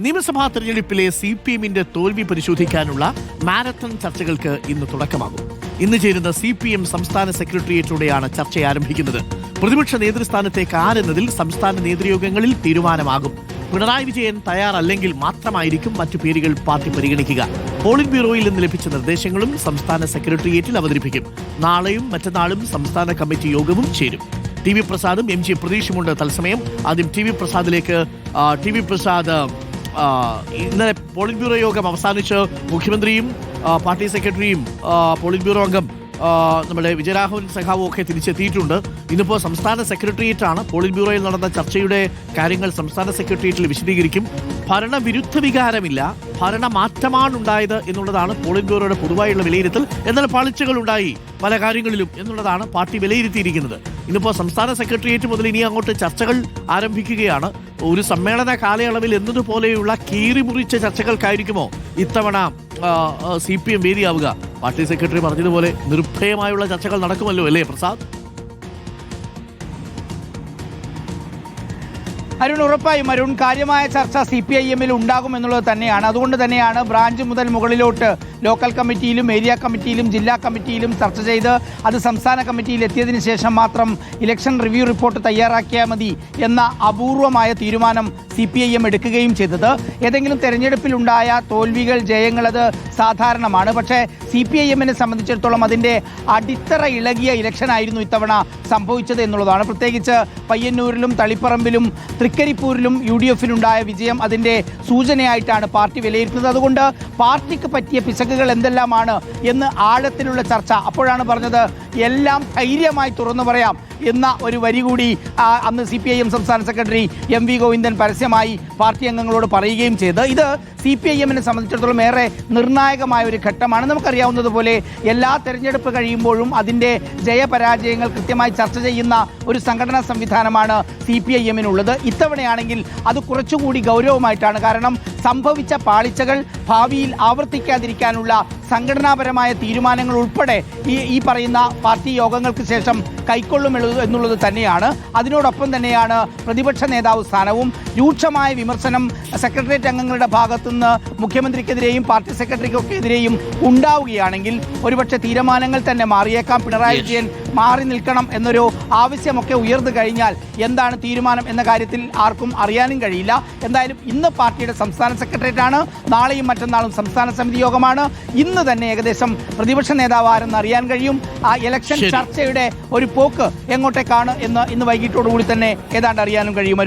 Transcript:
നിയമസഭാ തെരഞ്ഞെടുപ്പിലെ CPM-ന്റെ തോൽവി പരിശോധിക്കാനുള്ള മാരത്തൺ ചർച്ചകൾക്ക് ഇന്ന് തുടക്കമാകും. ഇന്ന് ചേരുന്ന CPM സംസ്ഥാന സെക്രട്ടേറിയറ്റോടെയാണ് ചർച്ച ആരംഭിക്കുന്നത്. പ്രതിപക്ഷ നേതൃസ്ഥാനത്തേക്ക് ആരെന്നതിൽ സംസ്ഥാന നേതൃയോഗങ്ങളിൽ തീരുമാനമാകും. പിണറായി വിജയൻ തയ്യാറല്ലെങ്കിൽ മാത്രമായിരിക്കും മറ്റു പേരുകൾ പാർട്ടി പരിഗണിക്കുക. പോളിറ്റ് ബ്യൂറോയിൽ നിന്ന് ലഭിച്ച നിർദ്ദേശങ്ങളും സംസ്ഥാന സെക്രട്ടേറിയറ്റിൽ അവതരിപ്പിക്കും. നാളെയും മറ്റന്നാളും സംസ്ഥാന കമ്മിറ്റി യോഗവും ചേരും. TV പ്രസാദും MG പ്രതീക്ഷുമുണ്ട് തത്സമയം. ആദ്യം TV പ്രസാദിലേക്ക്. TV പ്രസാദ്, ഇന്നലെ പോളിറ്റ് ബ്യൂറോ യോഗം അവസാനിച്ച് മുഖ്യമന്ത്രിയും പാർട്ടി സെക്രട്ടറിയും പോളിറ്റ് ബ്യൂറോ അംഗം നമ്മുടെ വിജയരാഘവൻ സഖാവും ഒക്കെ തിരിച്ചെത്തിയിട്ടുണ്ട്. ഇന്നിപ്പോൾ സംസ്ഥാന സെക്രട്ടേറിയറ്റാണ് പോളിറ്റ് ബ്യൂറോയിൽ നടന്ന ചർച്ചയുടെ കാര്യങ്ങൾ സംസ്ഥാന സെക്രട്ടേറിയറ്റിൽ വിശദീകരിക്കും. ഭരണവിരുദ്ധ വികാരമില്ല, ഭരണമാറ്റമാണുണ്ടായത് എന്നുള്ളതാണ് പോളിറ്റ് ബ്യൂറോയുടെ പൊതുവായുള്ള വിലയിരുത്തൽ. എന്നാൽ പാളിച്ചകൾ ഉണ്ടായി പല കാര്യങ്ങളിലും എന്നുള്ളതാണ് പാർട്ടി വിലയിരുത്തിയിരിക്കുന്നത്. ഇന്നിപ്പോൾ സംസ്ഥാന സെക്രട്ടേറിയറ്റ് മുതൽ ഇനി അങ്ങോട്ട് ചർച്ചകൾ ആരംഭിക്കുകയാണ്. ഒരു സമ്മേളന കാലയളവിൽ എന്നതുപോലെയുള്ള കീറിമുറിച്ച ചർച്ചകൾക്കായിരിക്കുമോ ഇത്തവണ CPM വേദിയാവുക? പാർട്ടി സെക്രട്ടറി പറഞ്ഞതുപോലെ നിർഭയമായുള്ള ചർച്ചകൾ നടക്കുമല്ലോ, അല്ലേ പ്രസാദ്? അരുൺ, ഉറപ്പായും അരുൺ, കാര്യമായ ചർച്ച CPIM-ൽ ഉണ്ടാകുമെന്നുള്ളത് തന്നെയാണ്. അതുകൊണ്ട് തന്നെയാണ് ബ്രാഞ്ച് മുതൽ മുകളിലോട്ട് ലോക്കൽ കമ്മിറ്റിയിലും ഏരിയ കമ്മിറ്റിയിലും ജില്ലാ കമ്മിറ്റിയിലും ചർച്ച ചെയ്ത് അത് സംസ്ഥാന കമ്മിറ്റിയിൽ എത്തിയതിനു ശേഷം മാത്രം ഇലക്ഷൻ റിവ്യൂ റിപ്പോർട്ട് തയ്യാറാക്കിയാൽ മതി എന്ന അപൂർവമായ തീരുമാനം CPIM എടുക്കുകയും ചെയ്തത്. ഏതെങ്കിലും തെരഞ്ഞെടുപ്പിലുണ്ടായ തോൽവികൾ ജയങ്ങൾ അത് സാധാരണമാണ്. പക്ഷേ CPIM-നെ സംബന്ധിച്ചിടത്തോളം അതിൻ്റെ അടിത്തറ ഇളകിയ ഇലക്ഷനായിരുന്നു ഇത്തവണ സംഭവിച്ചത് എന്നുള്ളതാണ്. പ്രത്യേകിച്ച് പയ്യന്നൂരിലും തളിപ്പറമ്പിലും തൃക്കരിപ്പൂരിലും UDF-നുണ്ടായ വിജയം അതിൻ്റെ സൂചനയായിട്ടാണ് പാർട്ടി വിലയിരുത്തുന്നത്. അതുകൊണ്ട് പാർട്ടിക്ക് പറ്റിയ പിശകുകൾ എന്തെല്ലാമാണ് എന്ന് ആഴത്തിലുള്ള ചർച്ച. അപ്പോഴാണ് പറഞ്ഞത് എല്ലാം ധൈര്യമായി തുറന്നു പറയാം എന്ന ഒരു വരി കൂടി അന്ന് CPIM സംസ്ഥാന സെക്രട്ടറി MV ഗോവിന്ദൻ പരസ്യമായി പാർട്ടി അംഗങ്ങളോട് പറയുകയും ചെയ്ത്. ഇത് CPIM-നെ സംബന്ധിച്ചിടത്തോളം ഏറെ നിർണായകമായ ഒരു ഘട്ടമാണ്. നമുക്കറിയാവുന്നതുപോലെ എല്ലാ തെരഞ്ഞെടുപ്പ് കഴിയുമ്പോഴും അതിൻ്റെ ജയപരാജയങ്ങൾ കൃത്യമായി ചർച്ച ചെയ്യുന്ന ഒരു സംഘടനാ സംവിധാനമാണ് CPIM-നുള്ളത്. ഇത്തവണയാണെങ്കിൽ അത് കുറച്ചുകൂടി ഗൗരവമായിട്ടാണ്. കാരണം സംഭവിച്ച പാളിച്ചകൾ ഭാവിയിൽ ആവർത്തിക്കാതിരിക്കാനുള്ള സംഘടനാപരമായ തീരുമാനങ്ങൾ ഉൾപ്പെടെ ഈ പറയുന്ന പാർട്ടി യോഗങ്ങൾക്ക് ശേഷം കൈക്കൊള്ളും എന്നുള്ളത് തന്നെയാണ്. അതിനോടൊപ്പം തന്നെയാണ് പ്രതിപക്ഷ നേതാവ് സ്ഥാനവും. രൂക്ഷമായ വിമർശനം സെക്രട്ടേറിയറ്റ് അംഗങ്ങളുടെ ഭാഗത്തുനിന്ന് മുഖ്യമന്ത്രിക്കെതിരെയും പാർട്ടി സെക്രട്ടറിക്കെതിരെയും ഉണ്ടാവുകയാണെങ്കിൽ ഒരുപക്ഷെ തീരുമാനങ്ങൾ തന്നെ മാറിയേക്കാം. പിണറായി വിജയൻ മാറി നിൽക്കണം എന്നൊരു ആവശ്യമൊക്കെ ഉയർന്നു കഴിഞ്ഞാൽ എന്താണ് തീരുമാനം എന്ന കാര്യത്തിൽ ആർക്കും അറിയാനും കഴിയില്ല. എന്തായാലും ഇന്ന് പാർട്ടിയുടെ സംസ്ഥാന സെക്രട്ടേറിയറ്റാണ്. നാളെയും മറ്റന്നാളും സംസ്ഥാന സമിതി യോഗമാണ്. ഇന്ന് തന്നെ ഏകദേശം പ്രതിപക്ഷ നേതാവ് ആരെന്ന് അറിയാൻ കഴിയും. ആ ഇലക്ഷൻ ചർച്ചയുടെ ഒരു പോക്ക് എങ്ങോട്ടേക്കാണ് എന്ന് ഇന്ന് വൈകിട്ടോടുകൂടി തന്നെ ഏതാണ്ട് അറിയാനും കഴിയും.